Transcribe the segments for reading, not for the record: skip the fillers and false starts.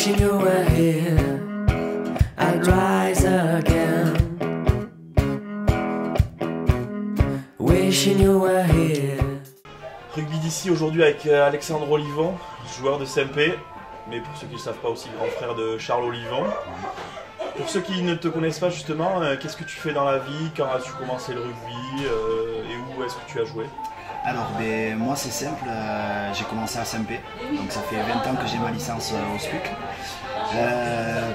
Wishing you were here, I'd rise again. Wishing you were here. Rugby d'ici aujourd'hui avec Alexandre Olivon, joueur de CMP, mais pour ceux qui ne le savent pas aussi grand frère de Charles Olivon. Pour ceux qui ne te connaissent pas justement, qu'est-ce que tu fais dans la vie, quand as-tu commencé le rugby et où est-ce que tu as joué? Alors moi c'est simple, j'ai commencé à CMP, donc ça fait 20 ans que j'ai ma licence au SPUC.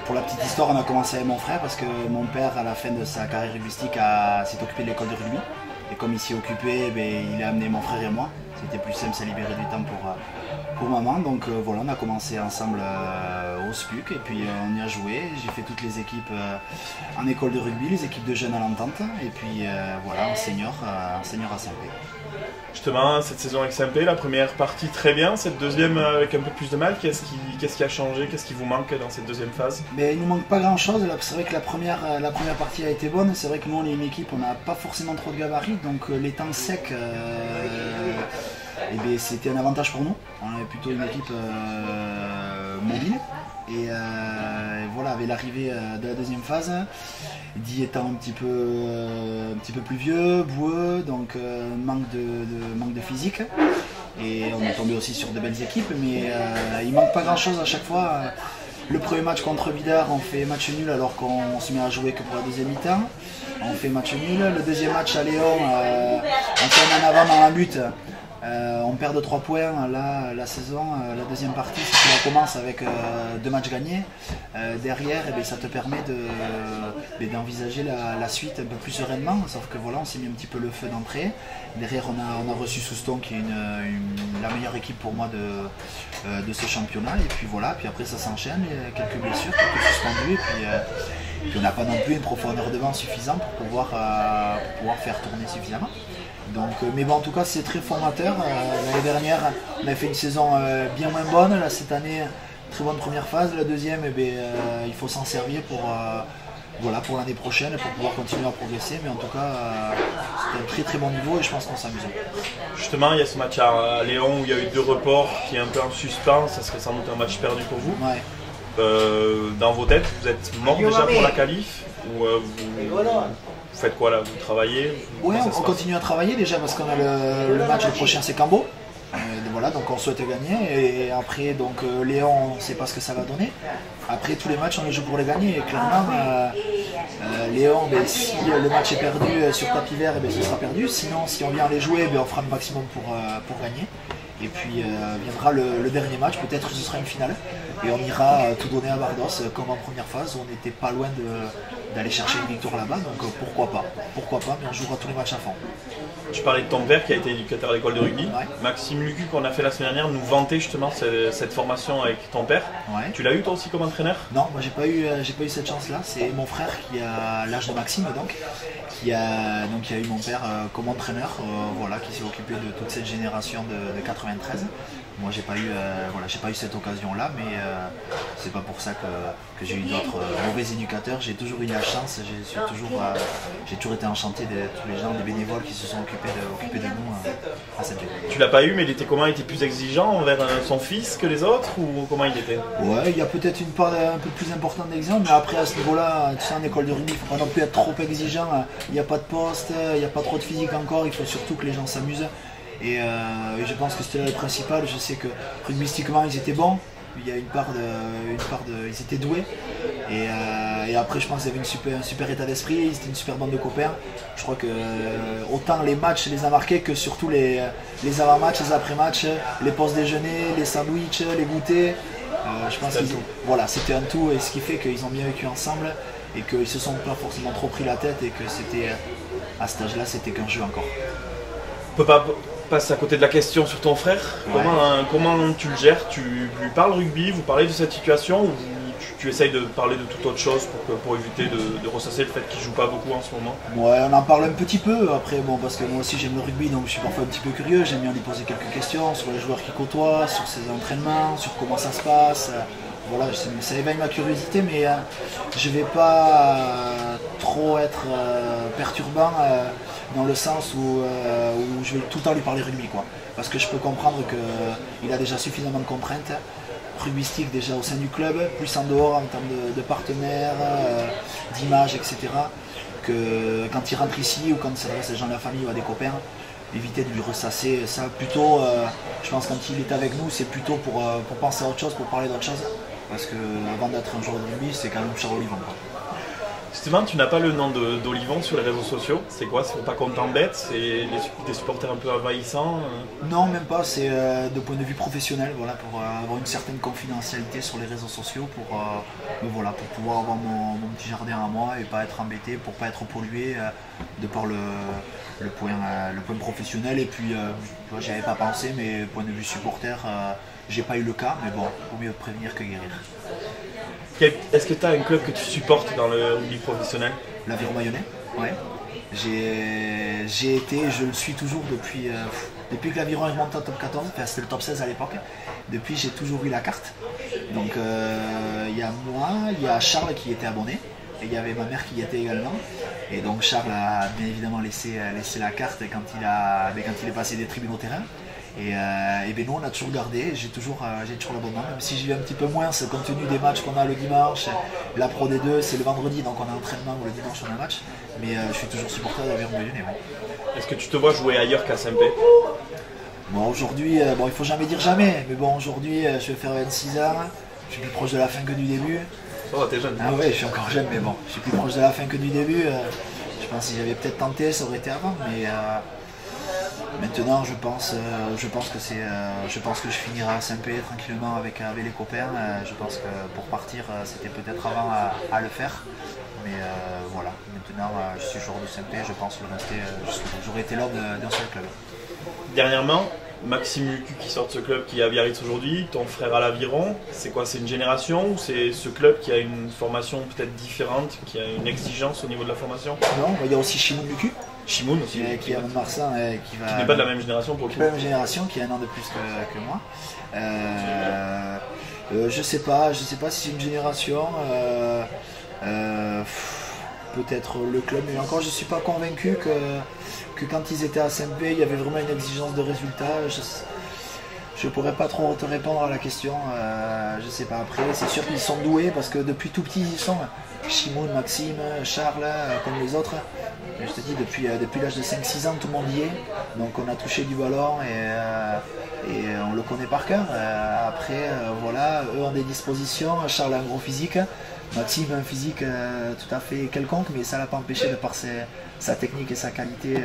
Pour la petite histoire, on a commencé avec mon frère parce que mon père à la fin de sa carrière rugbystique s'est occupé de l'école de rugby. Et comme il s'y occupait, il a amené mon frère et moi. C'était plus simple, ça libérait du temps pour maman. Donc voilà, on a commencé ensemble au SPUC et puis on y a joué. J'ai fait toutes les équipes en école de rugby, les équipes de jeunes à l'entente. Et puis voilà, en senior à CMP. Justement, cette saison avec CMP, la première partie très bien, cette deuxième avec un peu plus de mal. Qu'est-ce qui a changé? Qu'est-ce qui vous manque dans cette deuxième phase? Mais il ne nous manque pas grand-chose. C'est vrai que la première partie a été bonne. C'est vrai que nous, on est une équipe, on n'a pas forcément trop de gabarit. Donc les temps secs, c'était un avantage pour nous. On est plutôt une équipe mobile. Et voilà, avec l'arrivée de la deuxième phase, Di étant un petit peu plus vieux, boueux, donc manque de physique. Et on est tombé aussi sur de belles équipes, mais il manque pas grand chose à chaque fois. Le premier match contre Vidar, on fait match nul alors qu'on se met à jouer que pour la deuxième mi-temps. On fait match nul. Le deuxième match à Léon, on tourne en avant dans la lutte. On perd de 3 points là, la saison, la deuxième partie, c'est qu'on commence avec 2 matchs gagnés. Derrière, ça te permet d'envisager la suite un peu plus sereinement, sauf que voilà, on s'est mis un petit peu le feu d'entrée. Derrière, on a reçu Souston qui est la meilleure équipe pour moi de ce championnat. Et puis voilà, puis après ça s'enchaîne, quelques blessures, quelques suspendus. Et puis on n'a pas non plus une profondeur de banc suffisante pour pouvoir faire tourner suffisamment. Donc, mais bon, en tout cas, c'est très formateur. L'année dernière, on a fait une saison bien moins bonne. Là, cette année, très bonne première phase. La deuxième, il faut s'en servir pour l'année prochaine, pour pouvoir continuer à progresser. Mais en tout cas, c'est un très très bon niveau et je pense qu'on s'amuse. Justement, il y a ce match à Léon où il y a eu 2 reports qui est un peu en suspens. Ça serait sans doute un match perdu pour vous. Ouais. Dans vos têtes, vous êtes mort déjà pour la qualif ou vous faites quoi là? Vous travaillez? Oui, on continue à travailler déjà parce qu'on a le match le prochain, c'est Cambo. Voilà, donc on souhaite gagner. Et après, donc Léon, on ne sait pas ce que ça va donner. Après, tous les matchs, on les joue pour les gagner. Et clairement, Léon, si le match est perdu sur tapis vert, ce sera perdu. Sinon, si on vient les jouer, on fera le maximum pour gagner. Et puis viendra le dernier match, peut-être ce sera une finale. Et on ira tout donner à Bardos comme en première phase. On n'était pas loin d'aller chercher une victoire là-bas, donc pourquoi pas, mais on jouera tous les matchs à fond. Tu parlais de ton père qui a été éducateur à l'école de rugby. Ouais. Maxime Lucu, qu'on a fait la semaine dernière, nous vantait justement cette formation avec ton père. Ouais. Tu l'as eu toi aussi comme entraîneur? Non, moi j'ai pas eu cette chance-là. C'est mon frère qui a l'âge de Maxime qui a eu mon père comme entraîneur, qui s'est occupé de toute cette génération de 93. Moi j'ai pas eu cette occasion-là, mais c'est pas pour ça que j'ai eu d'autres mauvais éducateurs. J'ai toujours eu la chance, j'ai toujours été enchanté de tous les gens, des bénévoles qui se sont occupés de nous à cette époque. Tu l'as pas eu, mais il était comment? Il était plus exigeant envers son fils que les autres, ou comment il était? Ouais, il y a peut-être une part un peu plus importante d'exemple, mais après à ce niveau-là, tu sais, en école de rugby, il ne faut pas non plus être trop exigeant. Il n'y a pas de poste, il n'y a pas trop de physique encore, il faut surtout que les gens s'amusent. Et je pense que c'était le principal. Je sais que rugbystiquement ils étaient bons, il y a ils étaient doués. Et après je pense qu'ils avaient un super état d'esprit, c'était une super bande de copains. Je crois que autant les matchs les a marqués que surtout les avant-matchs, les après-matchs, les pauses déjeuner, les sandwichs, les goûters. Je pense que c'était un tout, et ce qui fait qu'ils ont bien vécu ensemble et qu'ils se sont pas forcément trop pris la tête et que c'était à cet âge-là c'était qu'un jeu encore. On peut pas passer à côté de la question sur ton frère. Ouais. Comment tu le gères? Tu lui parles rugby, vous parlez de cette situation, ou tu essayes de parler de toute autre chose pour éviter de ressasser le fait qu'il joue pas beaucoup en ce moment? Ouais, on en parle un petit peu. Après, parce que moi aussi j'aime le rugby, donc je suis parfois un petit peu curieux. J'aime bien lui poser quelques questions sur les joueurs qu'il côtoie, sur ses entraînements, sur comment ça se passe. Voilà, ça éveille ma curiosité, mais je ne vais pas trop être perturbant dans le sens où je vais tout le temps lui parler rugby, quoi. Parce que je peux comprendre qu'il a déjà suffisamment de contraintes. rugbystique déjà au sein du club, plus en dehors en termes de partenaires, d'images, etc. Que quand il rentre ici ou quand il s'adresse à des gens de la famille ou à des copains, éviter de lui ressasser ça. Plutôt, je pense quand il est avec nous, c'est plutôt pour penser à autre chose, pour parler d'autre chose. Parce que avant d'être un joueur de rugby, c'est quand même Charles Olivon. Justement, tu n'as pas le nom d'Olivon sur les réseaux sociaux. C'est quoi? C'est pour pas qu'on t'embête? C'est des supporters un peu envahissants? Non, même pas. C'est de point de vue professionnel, voilà, pour avoir une certaine confidentialité sur les réseaux sociaux, voilà, pour pouvoir avoir mon petit jardin à moi et pas être embêté, pour pas être pollué de par le point professionnel. Et puis, j'y avais pas pensé, mais point de vue supporter, j'ai pas eu le cas, mais bon, vaut mieux prévenir que guérir. Est-ce que tu as un club que tu supportes dans le rugby professionnel? L'Aviron Mayonnais, ouais. J'ai été, je le suis toujours depuis que l'Aviron est monté en top 14, enfin, c'était le top 16 à l'époque. Depuis, j'ai toujours eu la carte. Donc, il y a moi, il y a Charles qui était abonné, et il y avait ma mère qui y était également. Et donc, Charles a bien évidemment laissé la carte quand il est passé des tribunes au terrain. Et ben nous on a toujours gardé, j'ai toujours l'abonnement, même si j'y vais un petit peu moins, c'est compte tenu des matchs qu'on a le dimanche, la Pro D2 c'est le vendredi donc on a entraînement ou le dimanche on a un match, mais je suis toujours supporter de l'Aviron Mayonnais. Ouais. Est-ce que tu te vois jouer ailleurs qu'à Saint-Pé? Bon aujourd'hui, il faut jamais dire jamais, mais bon aujourd'hui je vais faire 26 ans, je suis plus proche de la fin que du début. Oh t'es jeune. Ah ouais je suis encore jeune mais bon, je suis plus proche de la fin que du début, je pense que si j'avais peut-être tenté ça aurait été avant, mais... Maintenant, je pense que je finirai à Saint-Pé tranquillement avec les copains. Je pense que pour partir, c'était peut-être avant à le faire. Mais voilà, maintenant, je suis joueur de Saint-Pé, je pense le rester. J'aurais été l'homme d'un seul club. Dernièrement, Maxime Lucu qui sort de ce club qui est à Biarritz aujourd'hui, ton frère à l'Aviron, c'est quoi? C'est une génération ou c'est ce club qui a une formation peut-être différente, qui a une exigence au niveau de la formation? Non, il y a aussi Chimoun Lucu. Chimoun aussi. Qui est à Mont-de-Marsan, qui n'est pas de la même génération pour le coup. Pas de la même génération, qui a un an de plus que moi. Je sais pas si c'est une génération. Peut-être le club, mais encore je suis pas convaincu que quand ils étaient à Saint-Pé, il y avait vraiment une exigence de résultat. Je pourrais pas trop te répondre à la question, je sais pas. Après, c'est sûr qu'ils sont doués parce que depuis tout petit ils y sont. Chimoun, Maxime, Charles, comme les autres. Je te dis, depuis l'âge de 5-6 ans, tout le monde y est. Donc on a touché du ballon et on le connaît par cœur. Après, voilà, eux ont des dispositions. Charles a un gros physique. Maxime a un physique tout à fait quelconque, mais ça ne l'a pas empêché de par sa technique et sa qualité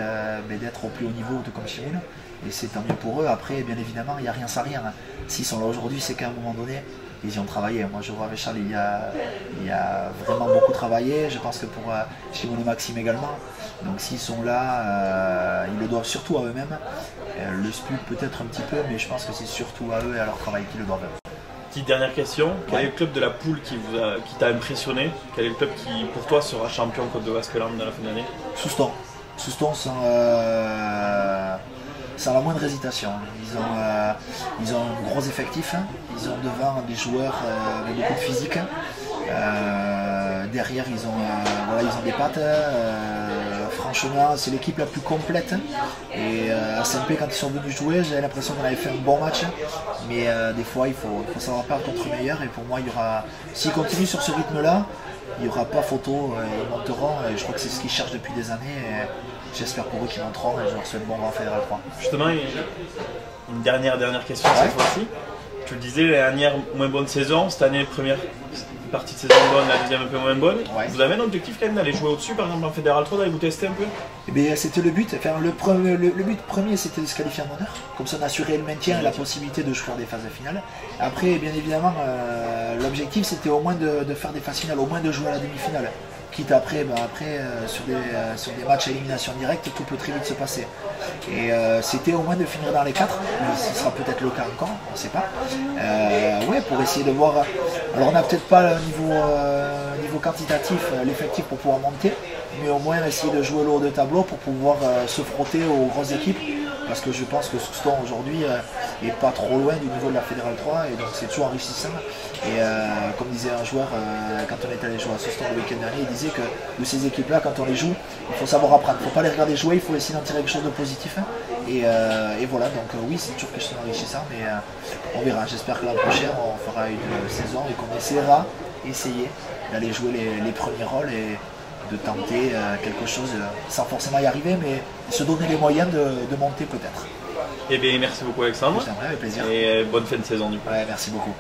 d'être au plus haut niveau de comme Chimoun. Et c'est tant mieux pour eux. Après, bien évidemment, il n'y a rien sans rien. S'ils sont là aujourd'hui, c'est qu'à un moment donné, ils y ont travaillé. Moi, je vois avec Charles, il y a vraiment beaucoup travaillé. Je pense que pour Chimoun et Maxime également. Donc, s'ils sont là, ils le doivent surtout à eux-mêmes. Le SPUC peut-être un petit peu, mais je pense que c'est surtout à eux et à leur travail qu'ils le doivent. Petite dernière question, quel est le club de la poule qui t'a impressionné? Quel est le club qui, pour toi, sera champion Côte de Basque-Landes dans la fin d'année? Souston. Souston sans la moindre hésitation. Ils ont un gros effectif, ils ont devant des joueurs avec beaucoup de physique. Derrière, ils ont des pattes. Franchement, c'est l'équipe la plus complète. Et à Saint-Pé, quand ils sont venus jouer, j'avais l'impression qu'on avait fait un bon match. Mais des fois, il faut savoir perdre contre le meilleur. Et pour moi, s'ils continuent sur ce rythme-là, il n'y aura pas photo. Ils monteront. Et je crois que c'est ce qu'ils cherchent depuis des années. Et j'espère pour eux qu'ils monteront. Et je leur souhaite bon vent en Fédéral 3. Justement, une dernière question cette fois-ci. Tu le disais, la dernière moins bonne saison, cette année première partie de saison bonne, la deuxième un peu moins bonne. Ouais. Vous avez un objectif quand même d'aller jouer au-dessus, par exemple en Fédéral 3, d'aller vous tester un peu? Eh bien, c'était le but. Enfin, le but premier, c'était de se qualifier en honneur. Comme ça, on assurait le maintien et la possibilité de jouer des phases finales. Après, bien évidemment, l'objectif, c'était au moins de faire des phases finales, au moins de jouer à la demi-finale. Quitte après, sur des matchs à élimination directe, tout peut très vite se passer. Et c'était au moins de finir dans les 4, mais ce sera peut-être le cas encore, on ne sait pas. Ouais, pour essayer de voir. Alors on n'a peut-être pas le niveau quantitatif, l'effectif pour pouvoir monter, mais au moins essayer de jouer le haut de tableau pour pouvoir se frotter aux grosses équipes parce que je pense que Souston aujourd'hui est pas trop loin du niveau de la Fédérale 3 et donc c'est toujours enrichissant. Et comme disait un joueur quand on est allé jouer à Souston le week-end dernier, il disait que de ces équipes-là, quand on les joue, il faut savoir apprendre, il ne faut pas les regarder jouer, il faut essayer d'en tirer quelque chose de positif. Et voilà, donc oui, c'est toujours quelque chose d'enrichissant, mais on verra. J'espère que l'an prochain on fera une saison et qu'on essaiera d'aller jouer les premiers rôles et de tenter quelque chose sans forcément y arriver, mais se donner les moyens de monter peut-être. Eh bien, merci beaucoup Alexandre. Avec plaisir. Et bonne fin de saison du coup. Ouais, merci beaucoup.